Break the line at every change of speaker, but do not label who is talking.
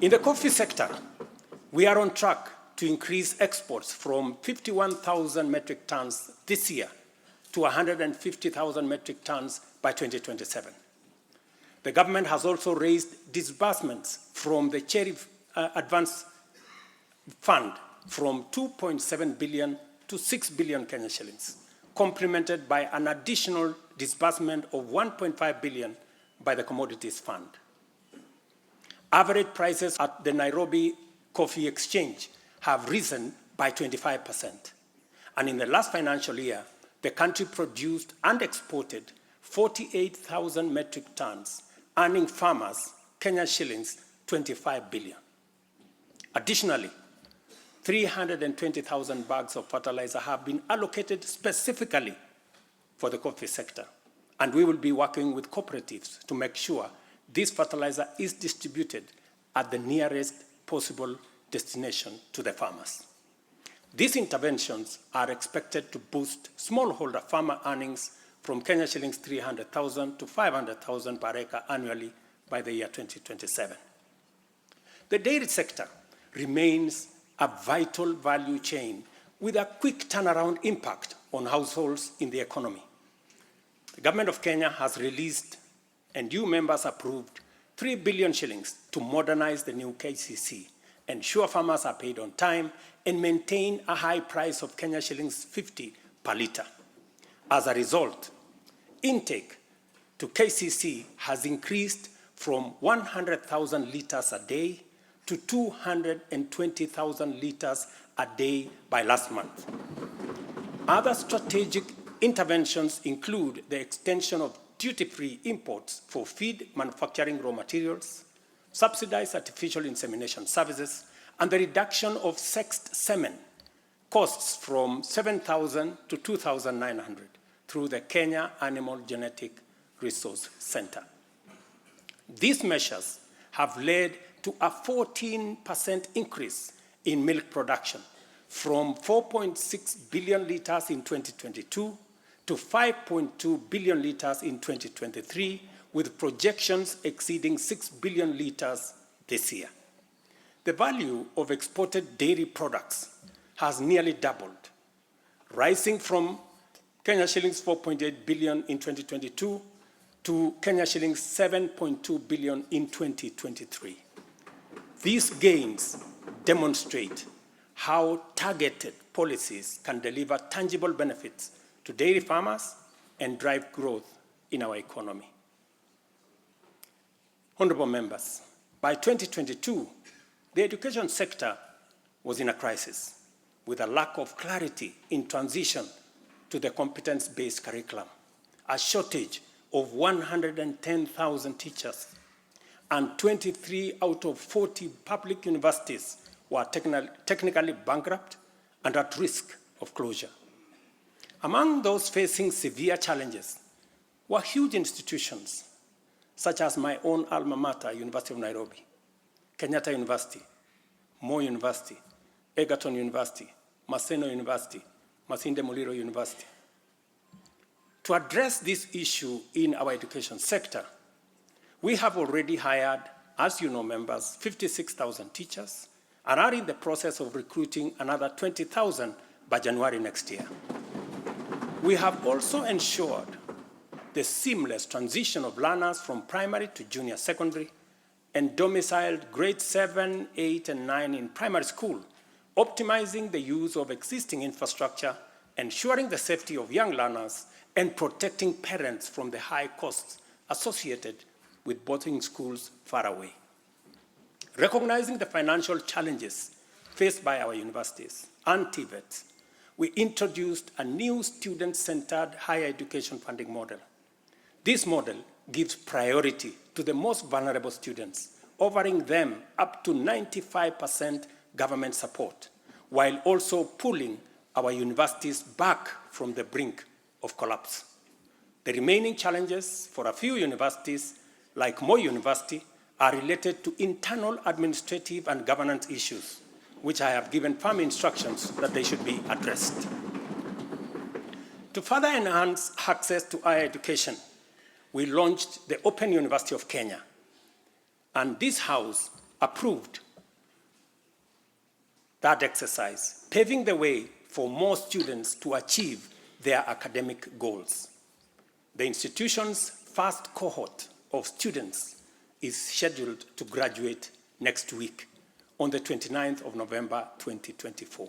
In the coffee sector, we are on track to increase exports from 51,000 metric tons this year to 150,000 metric tons by 2027. The government has also raised disbursements from the Cherry Advance Fund from 2.7 billion to 6 billion Kenya shillings, complemented by an additional disbursement of 1.5 billion by the Commodities Fund. Average prices at the Nairobi Coffee Exchange have risen by 25%. And in the last financial year, the country produced and exported 48,000 metric tons, earning farmers Kenya shillings 25 billion. Additionally, 320,000 bags of fertilizer have been allocated specifically for the coffee sector, and we will be working with cooperatives to make sure this fertilizer is distributed at the nearest possible destination to the farmers. These interventions are expected to boost smallholder farmer earnings from Kenya shillings 300,000 to 500,000 per acre annually by the year 2027. The dairy sector remains a vital value chain with a quick turnaround impact on households in the economy. The government of Kenya has released and you members approved 3 billion shillings to modernize the new KCC, ensure farmers are paid on time, and maintain a high price of Kenya shillings 50 per litre. As a result, intake to KCC has increased from 100,000 litres a day to 220,000 litres a day by last month. Other strategic interventions include the extension of duty-free imports for feed manufacturing raw materials, subsidized artificial insemination services, and the reduction of sexed semen costs from 7,000 to 2,900 through the Kenya Animal Genetic Resource Center. These measures have led to a 14% increase in milk production from 4.6 billion litres in 2022 to 5.2 billion litres in 2023, with projections exceeding 6 billion litres this year. The value of exported dairy products has nearly doubled, rising from Kenya shillings 4.8 billion in 2022 to Kenya shillings 7.2 billion in 2023. These gains demonstrate how targeted policies can deliver tangible benefits to dairy farmers and drive growth in our economy. Honorable members, by 2022, the education sector was in a crisis with a lack of clarity in transition to the competence-based curriculum, a shortage of 110,000 teachers, and 23 out of 40 public universities were technically bankrupt and at risk of closure. Among those facing severe challenges were huge institutions such as my own alma mater, University of Nairobi, Kenyatta University, Moi University, Egerton University, Maseno University, Masinde Muliro University. To address this issue in our education sector, we have already hired, as you know, members, 56,000 teachers and are in the process of recruiting another 20,000 by January next year. We have also ensured the seamless transition of learners from primary to junior secondary and domiciled grades 7, 8, and 9 in primary school, optimizing the use of existing infrastructure, ensuring the safety of young learners, and protecting parents from the high costs associated with boarding schools far away. Recognizing the financial challenges faced by our universities and TVETs, we introduced a new student-centered higher education funding model. This model gives priority to the most vulnerable students, offering them up to 95% government support, while also pulling our universities back from the brink of collapse. The remaining challenges for a few universities, like Moi University, are related to internal administrative and governance issues, which I have given firm instructions that they should be addressed. To further enhance access to higher education, we launched the Open University of Kenya. And this house approved that exercise, paving the way for more students to achieve their academic goals. The institution's first cohort of students is scheduled to graduate next week on the 29th of November, 2024.